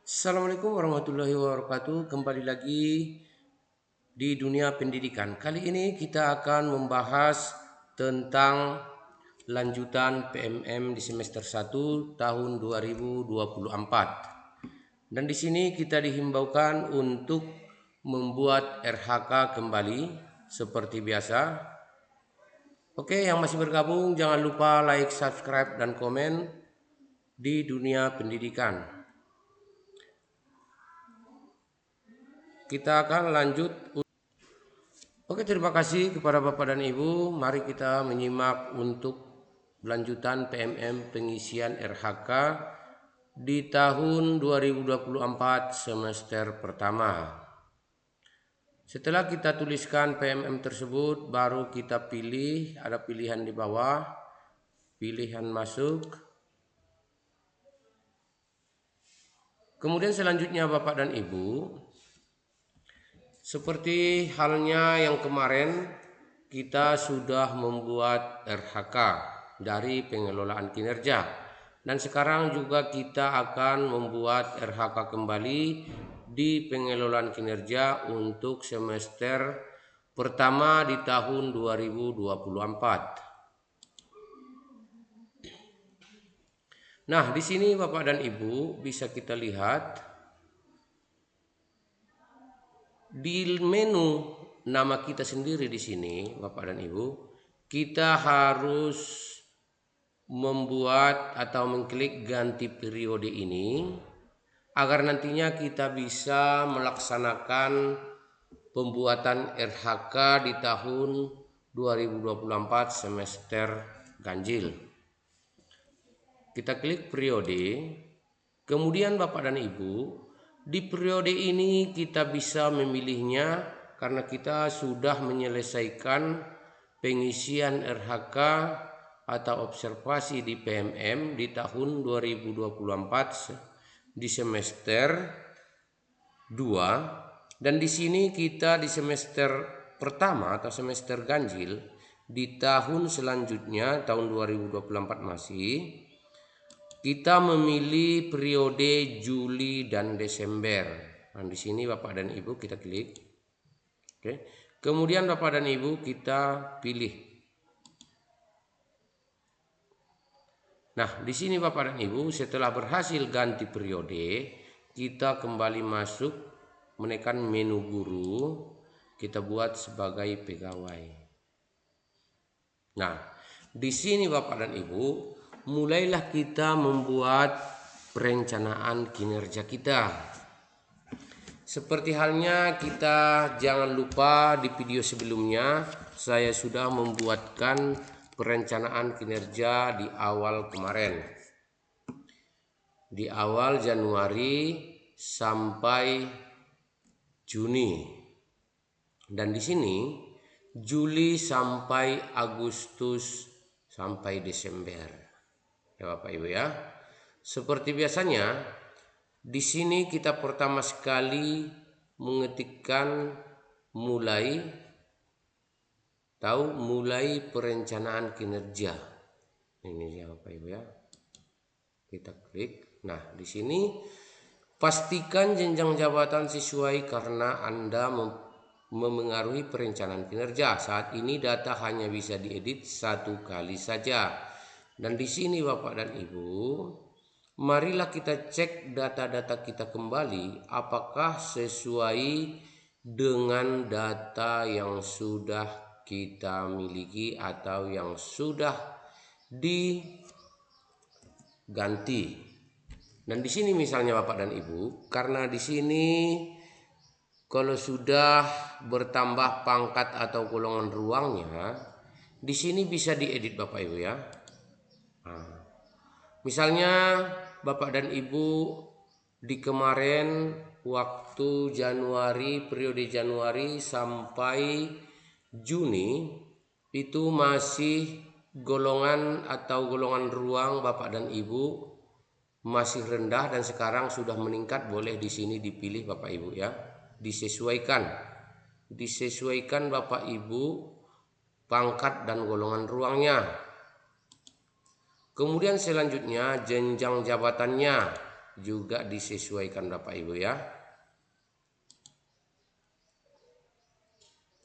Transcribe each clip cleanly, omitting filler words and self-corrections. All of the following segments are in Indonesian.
Assalamualaikum warahmatullahi wabarakatuh. Kembali lagi di dunia pendidikan. Kali ini kita akan membahas tentang lanjutan PMM di semester 1 tahun 2024. Dan di sini kita dihimbaukan untuk membuat RHK kembali seperti biasa. Oke, yang masih bergabung jangan lupa like, subscribe, dan komen di dunia pendidikan. Kita akan lanjut. Oke, terima kasih kepada Bapak dan Ibu. Mari kita menyimak untuk lanjutan PMM pengisian RHK di tahun 2024 semester pertama. Setelah kita tuliskan PMM tersebut, baru kita pilih, ada pilihan di bawah, pilihan masuk. Kemudian selanjutnya Bapak dan Ibu, seperti halnya yang kemarin, kita sudah membuat RHK dari pengelolaan kinerja. Dan sekarang juga kita akan membuat RHK kembali di pengelolaan kinerja untuk semester pertama di tahun 2024. Nah, di sini Bapak dan Ibu bisa kita lihat di menu nama kita sendiri di sini, Bapak dan Ibu, kita harus membuat atau mengklik ganti periode ini agar nantinya kita bisa melaksanakan pembuatan RHK di tahun 2024 semester ganjil. Kita klik periode, kemudian Bapak dan Ibu, di periode ini kita bisa memilihnya karena kita sudah menyelesaikan pengisian RHK atau observasi di PMM di tahun 2024 di semester 2, dan di sini kita di semester pertama atau semester ganjil di tahun selanjutnya tahun 2024 masih kita memilih periode Juli dan Desember. Nah, di sini Bapak dan Ibu kita klik. Oke. Kemudian Bapak dan Ibu kita pilih. Nah, di sini Bapak dan Ibu setelah berhasil ganti periode, kita kembali masuk menekan menu guru, kita buat sebagai pegawai. Nah, di sini Bapak dan Ibu, mulailah kita membuat perencanaan kinerja kita. Seperti halnya kita jangan lupa di video sebelumnya saya sudah membuatkan perencanaan kinerja di awal kemarin. Di awal Januari sampai Juni. Dan di sini Juli sampai Agustus sampai Desember. Ya Bapak Ibu ya. Seperti biasanya di sini kita pertama sekali mengetikkan mulai perencanaan kinerja. Ini ya Bapak Ibu ya. Kita klik. Nah, di sini pastikan jenjang jabatan sesuai karena Anda memengaruhi perencanaan kinerja. Saat ini data hanya bisa diedit satu kali saja. Dan di sini Bapak dan Ibu, marilah kita cek data-data kita kembali apakah sesuai dengan data yang sudah kita miliki atau yang sudah diganti. Dan di sini misalnya Bapak dan Ibu, karena di sini kalau sudah bertambah pangkat atau golongan ruangnya, di sini bisa diedit Bapak Ibu ya. Nah, misalnya Bapak dan Ibu di kemarin waktu Januari, periode Januari sampai Juni itu masih golongan atau golongan ruang Bapak dan Ibu masih rendah dan sekarang sudah meningkat, boleh di sini dipilih Bapak Ibu ya. Disesuaikan Bapak Ibu pangkat dan golongan ruangnya. Kemudian selanjutnya jenjang jabatannya. juga disesuaikan Bapak Ibu ya.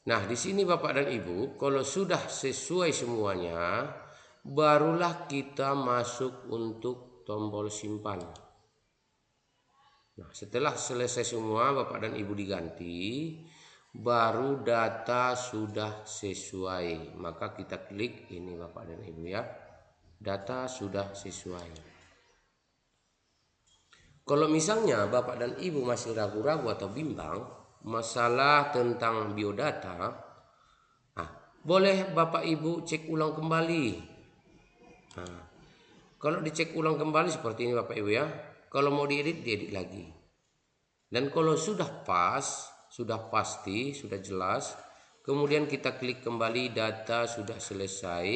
Nah, di sini Bapak dan Ibu, kalau sudah sesuai semuanya, barulah kita masuk untuk tombol simpan. Nah, setelah selesai semua Bapak dan Ibu diganti, baru data sudah sesuai. Maka kita klik ini Bapak dan Ibu ya. Data sudah sesuai. Kalau misalnya Bapak dan Ibu masih ragu-ragu atau bimbang masalah tentang biodata, boleh Bapak Ibu cek ulang kembali. Nah, kalau dicek ulang kembali seperti ini Bapak Ibu ya. Kalau mau diedit, diedit lagi. Dan kalau sudah pas, sudah pasti, sudah jelas, kemudian kita klik kembali data sudah selesai.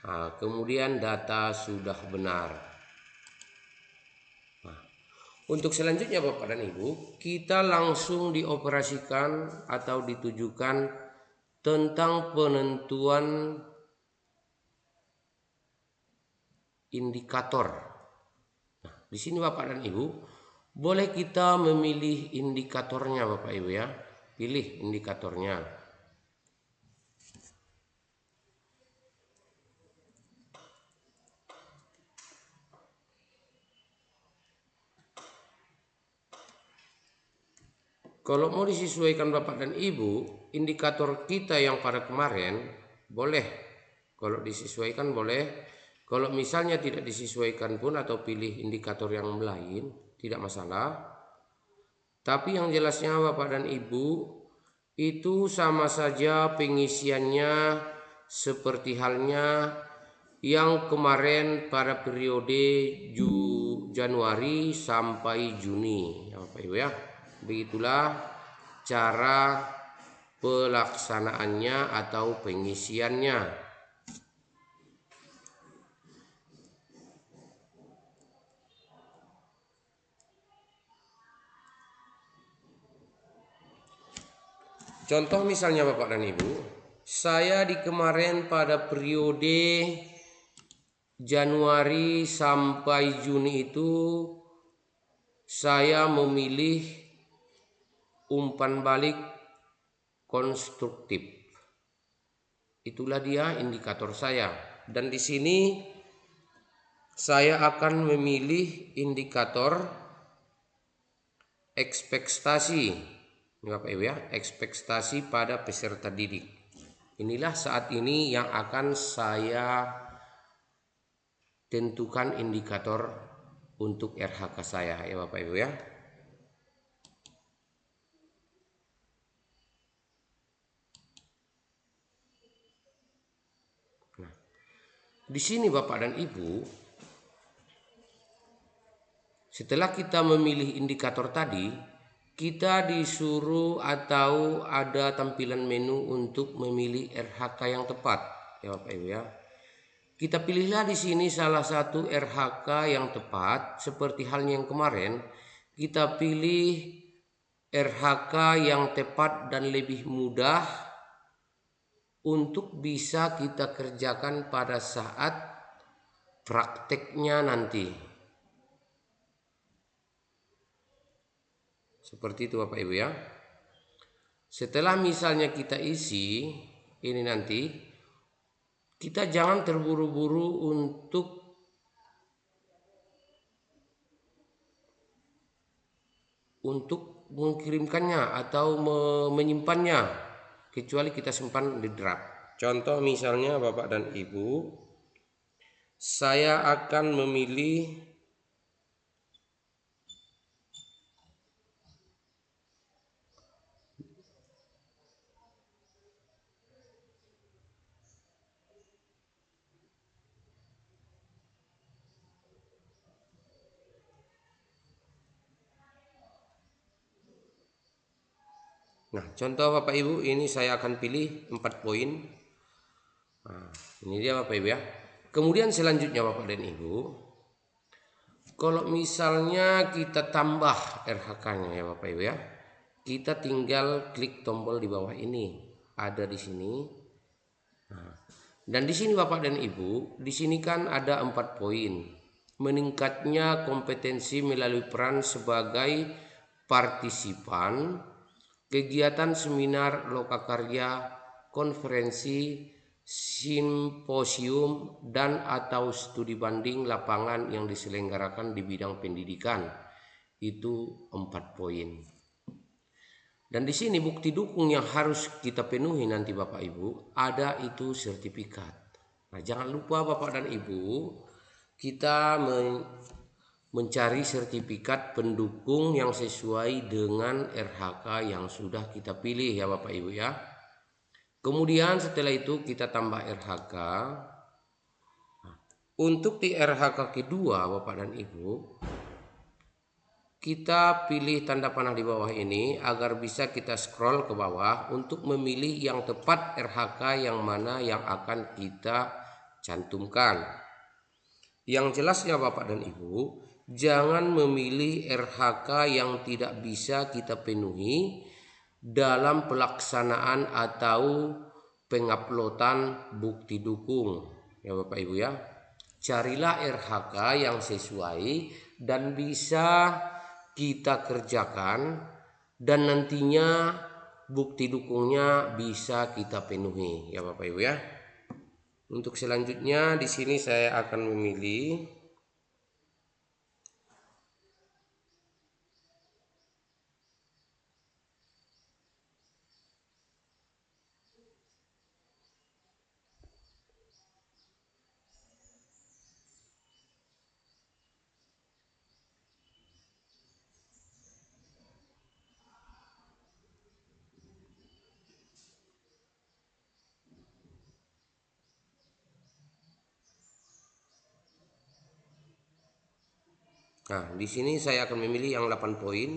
Nah, kemudian data sudah benar. Nah, untuk selanjutnya Bapak dan Ibu, kita langsung dioperasikan atau ditujukan tentang penentuan indikator. Nah, di sini Bapak dan Ibu, boleh kita memilih indikatornya Bapak Ibu ya. Pilih indikatornya. Kalau mau disesuaikan Bapak dan Ibu, indikator kita yang pada kemarin boleh. Kalau disesuaikan boleh. Kalau misalnya tidak disesuaikan pun atau pilih indikator yang lain, tidak masalah. Tapi yang jelasnya Bapak dan Ibu, itu sama saja pengisiannya seperti halnya yang kemarin pada periode Januari sampai Juni ya Bapak Ibu ya. Begitulah cara pelaksanaannya atau pengisiannya. Contoh misalnya Bapak dan Ibu, saya di kemarin pada periode Januari sampai Juni itu saya memilih umpan balik konstruktif. Itulah dia indikator saya. Dan di sini saya akan memilih indikator ekspektasi. Bapak Ibu ya, ekspektasi pada peserta didik. Inilah saat ini yang akan saya tentukan indikator untuk RHK saya ya Bapak Ibu ya. Nah, di sini Bapak dan Ibu, setelah kita memilih indikator tadi, kita disuruh atau ada tampilan menu untuk memilih RHK yang tepat ya Bapak Ibu ya. Kita pilihlah di sini salah satu RHK yang tepat seperti halnya yang kemarin. Kita pilih RHK yang tepat dan lebih mudah untuk bisa kita kerjakan pada saat prakteknya nanti. Seperti itu Bapak Ibu ya. Setelah misalnya kita isi ini nanti, kita jangan terburu-buru untuk mengirimkannya atau menyimpannya, kecuali kita simpan di draft. Contoh misalnya Bapak dan Ibu, saya akan memilih contoh Bapak Ibu, ini saya akan pilih 4 poin. Nah, ini dia Bapak Ibu ya. Kemudian selanjutnya Bapak dan Ibu, kalau misalnya kita tambah RHK-nya ya Bapak Ibu ya, kita tinggal klik tombol di bawah ini, ada di sini. Nah, dan di sini Bapak dan Ibu, di sini kan ada 4 poin. meningkatnya kompetensi melalui peran sebagai partisipan, kegiatan seminar, lokakarya, konferensi, simposium, dan atau studi banding lapangan yang diselenggarakan di bidang pendidikan. Itu 4 poin. Dan di sini bukti dukung yang harus kita penuhi nanti Bapak Ibu, ada itu sertifikat. Nah, jangan lupa Bapak dan Ibu, kita mencari sertifikat pendukung yang sesuai dengan RHK yang sudah kita pilih ya Bapak Ibu ya. Kemudian setelah itu kita tambah RHK. Untuk di RHK kedua Bapak dan Ibu, kita pilih tanda panah di bawah ini agar bisa kita scroll ke bawah untuk memilih yang tepat RHK yang mana yang akan kita cantumkan. Yang jelasnya Bapak dan Ibu, jangan memilih RHK yang tidak bisa kita penuhi dalam pelaksanaan atau penguploadan bukti dukung ya Bapak Ibu ya. Carilah RHK yang sesuai dan bisa kita kerjakan dan nantinya bukti dukungnya bisa kita penuhi ya Bapak Ibu ya. Untuk selanjutnya di sini saya akan memilih Nah, di sini saya akan memilih yang 8 poin.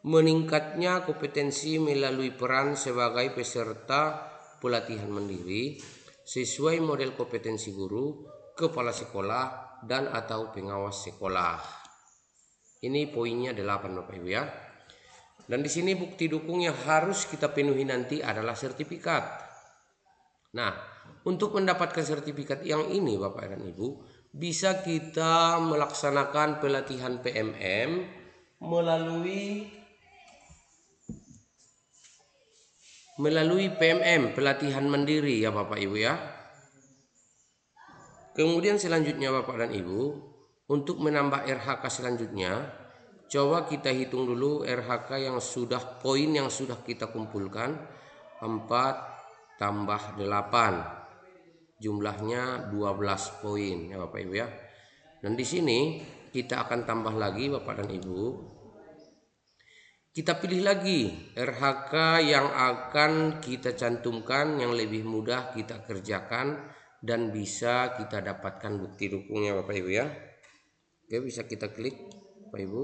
Meningkatnya kompetensi melalui peran sebagai peserta pelatihan mandiri sesuai model kompetensi guru, kepala sekolah, dan atau pengawas sekolah. Ini poinnya 8 Bapak Ibu ya. Dan di sini bukti dukung yang harus kita penuhi nanti adalah sertifikat. Nah, untuk mendapatkan sertifikat yang ini Bapak dan Ibu, bisa kita melaksanakan pelatihan PMM melalui PMM, pelatihan mandiri ya Bapak Ibu ya. Kemudian selanjutnya Bapak dan Ibu, untuk menambah RHK selanjutnya, coba kita hitung dulu RHK yang sudah, poin yang sudah kita kumpulkan, 4 tambah 8. Jumlahnya 12 poin ya Bapak Ibu ya. Dan di sini kita akan tambah lagi Bapak dan Ibu. Kita pilih lagi RHK yang akan kita cantumkan yang lebih mudah kita kerjakan dan bisa kita dapatkan bukti dukungnya Bapak Ibu ya. Oke, bisa kita klik Bapak Ibu.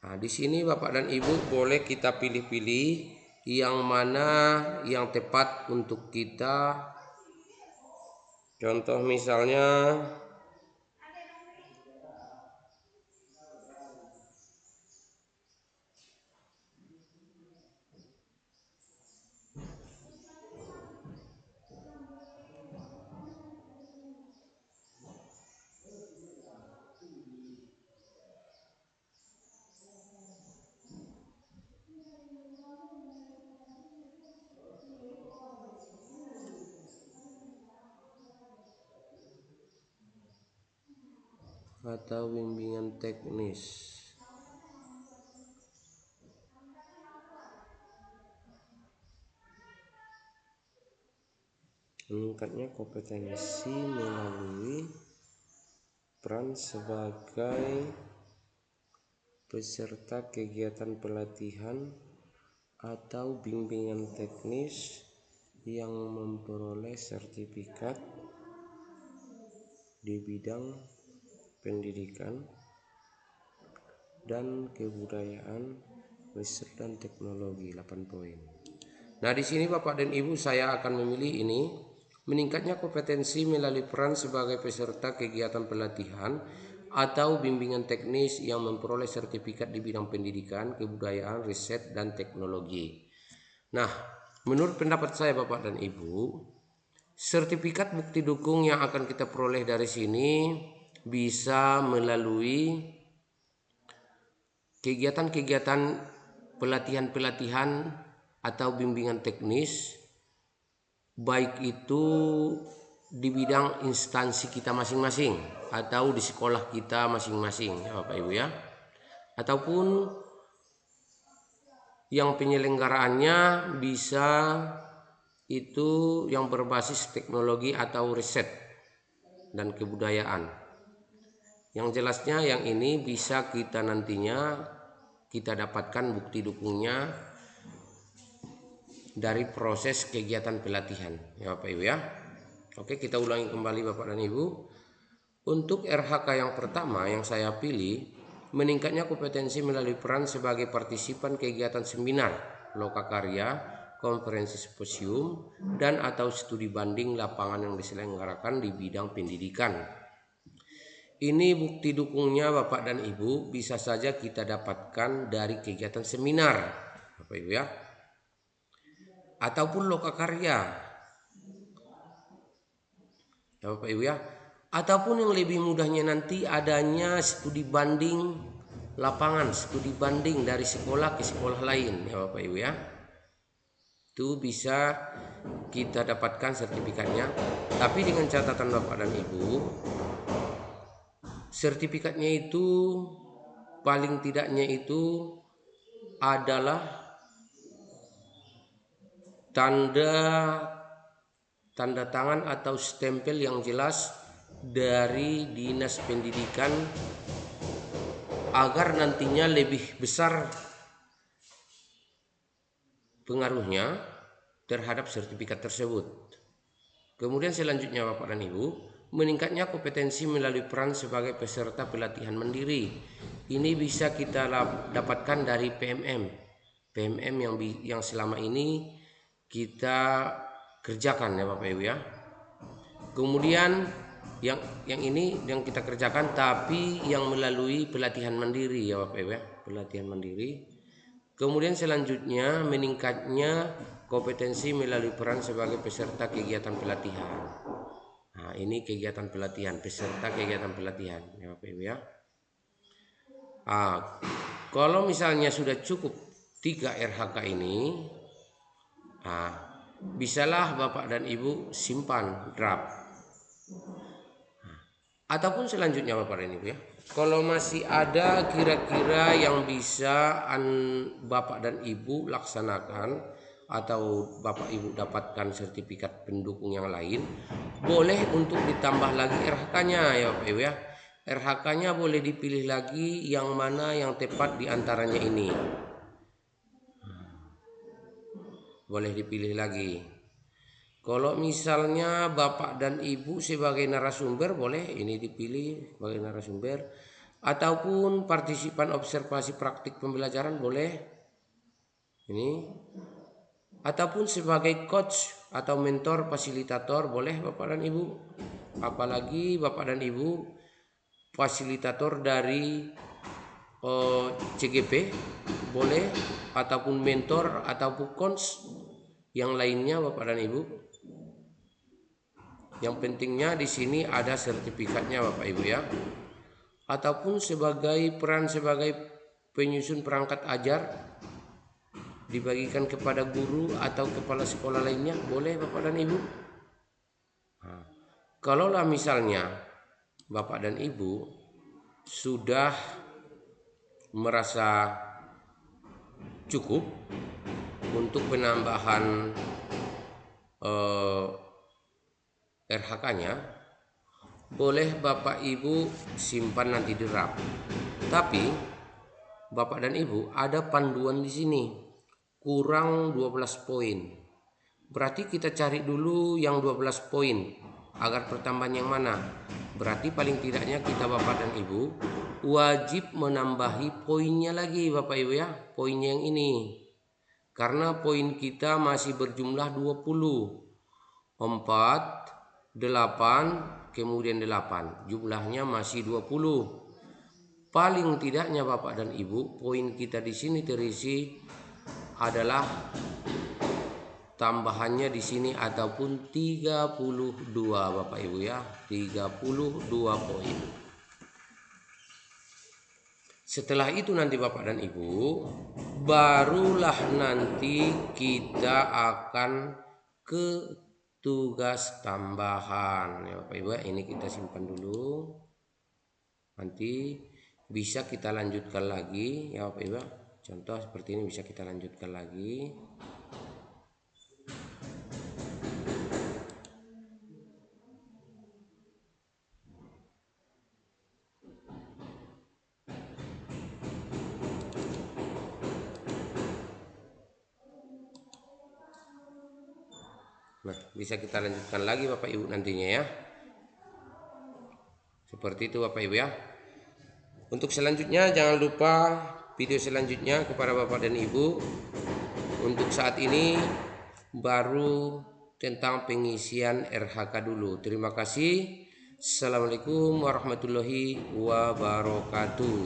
Nah, di sini Bapak dan Ibu boleh kita pilih-pilih yang mana yang tepat untuk kita. Contoh misalnya atau bimbingan teknis. Meningkatnya kompetensi melalui peran sebagai peserta kegiatan pelatihan atau bimbingan teknis yang memperoleh sertifikat di bidang pendidikan dan kebudayaan, riset dan teknologi. 8 poin. Nah, di sini Bapak dan Ibu saya akan memilih ini. Meningkatnya kompetensi melalui peran sebagai peserta kegiatan pelatihan atau bimbingan teknis yang memperoleh sertifikat di bidang pendidikan, kebudayaan, riset, dan teknologi. Nah, menurut pendapat saya Bapak dan Ibu, sertifikat bukti dukung yang akan kita peroleh dari sini bisa melalui kegiatan-kegiatan pelatihan-pelatihan atau bimbingan teknis, baik itu di bidang instansi kita masing-masing atau di sekolah kita masing-masing ya Bapak Ibu ya, ataupun yang penyelenggaraannya bisa itu yang berbasis teknologi atau riset dan kebudayaan. Yang jelasnya yang ini bisa kita nantinya kita dapatkan bukti dukungnya dari proses kegiatan pelatihan ya Bapak Ibu ya. Oke, kita ulangi kembali Bapak dan Ibu. Untuk RHK yang pertama yang saya pilih, meningkatnya kompetensi melalui peran sebagai partisipan kegiatan seminar, lokakarya, konferensi simposium, dan atau studi banding lapangan yang diselenggarakan di bidang pendidikan. Ini bukti dukungnya Bapak dan Ibu bisa saja kita dapatkan dari kegiatan seminar Bapak Ibu ya, ataupun lokakarya ya Bapak Ibu ya, ataupun yang lebih mudahnya nanti adanya studi banding lapangan, studi banding dari sekolah ke sekolah lain ya Bapak Ibu ya. Itu bisa kita dapatkan sertifikatnya, tapi dengan catatan Bapak dan Ibu, sertifikatnya itu paling tidaknya itu adalah tanda tangan atau stempel yang jelas dari Dinas Pendidikan agar nantinya lebih besar pengaruhnya terhadap sertifikat tersebut. Kemudian selanjutnya Bapak dan Ibu, meningkatnya kompetensi melalui peran sebagai peserta pelatihan mandiri. Ini bisa kita dapatkan dari PMM yang selama ini kita kerjakan ya Bapak Ibu ya. Kemudian yang ini yang kita kerjakan tapi yang melalui pelatihan mandiri ya Bapak Ibu ya, pelatihan mandiri. Kemudian selanjutnya meningkatnya kompetensi melalui peran sebagai peserta kegiatan pelatihan. Nah, ini kegiatan pelatihan, peserta kegiatan pelatihan ya Bapak Ibu ya. Kalau misalnya sudah cukup 3 RHK ini, bisalah Bapak dan Ibu simpan draft. Ataupun selanjutnya Bapak dan Ibu ya, kalau masih ada kira-kira yang bisa Bapak dan Ibu laksanakan atau Bapak Ibu dapatkan sertifikat pendukung yang lain, boleh untuk ditambah lagi RHK-nya ya Bapak Ibu ya. RHK-nya boleh dipilih lagi yang mana yang tepat di antaranya ini. Boleh dipilih lagi. Kalau misalnya Bapak dan Ibu sebagai narasumber, boleh ini dipilih sebagai narasumber, ataupun partisipan observasi praktik pembelajaran boleh ini, ataupun sebagai coach atau mentor fasilitator boleh Bapak dan Ibu. Apalagi Bapak dan Ibu fasilitator dari CGP boleh, ataupun mentor ataupun coach yang lainnya Bapak dan Ibu. Yang pentingnya di sini ada sertifikatnya Bapak Ibu ya. Ataupun sebagai peran sebagai penyusun perangkat ajar dibagikan kepada guru atau kepala sekolah lainnya boleh Bapak dan Ibu. Kalaulah misalnya Bapak dan Ibu sudah merasa cukup untuk penambahan RHK-nya, boleh Bapak Ibu simpan nanti di draft. Tapi Bapak dan Ibu ada panduan di sini kurang 12 poin. Berarti kita cari dulu yang 12 poin agar pertambahan yang mana. Berarti paling tidaknya kita Bapak dan Ibu wajib menambahi poinnya lagi Bapak Ibu ya, poinnya yang ini. Karena poin kita masih berjumlah 20. 4, 8, kemudian 8. Jumlahnya masih 20. Paling tidaknya Bapak dan Ibu, poin kita di sini terisi adalah tambahannya di sini ataupun 32 Bapak Ibu ya, 32 poin. Setelah itu nanti Bapak dan Ibu, barulah nanti kita akan ke tugas tambahan ya Bapak Ibu. Ini kita simpan dulu, nanti bisa kita lanjutkan lagi ya Bapak Ibu. Contoh seperti ini bisa kita lanjutkan lagi. Nah, bisa kita lanjutkan lagi Bapak Ibu nantinya ya. Seperti itu Bapak Ibu ya. Untuk selanjutnya jangan lupa video selanjutnya kepada Bapak dan Ibu. Untuk saat ini baru tentang pengisian RHK dulu. Terima kasih. Assalamualaikum warahmatullahi wabarakatuh.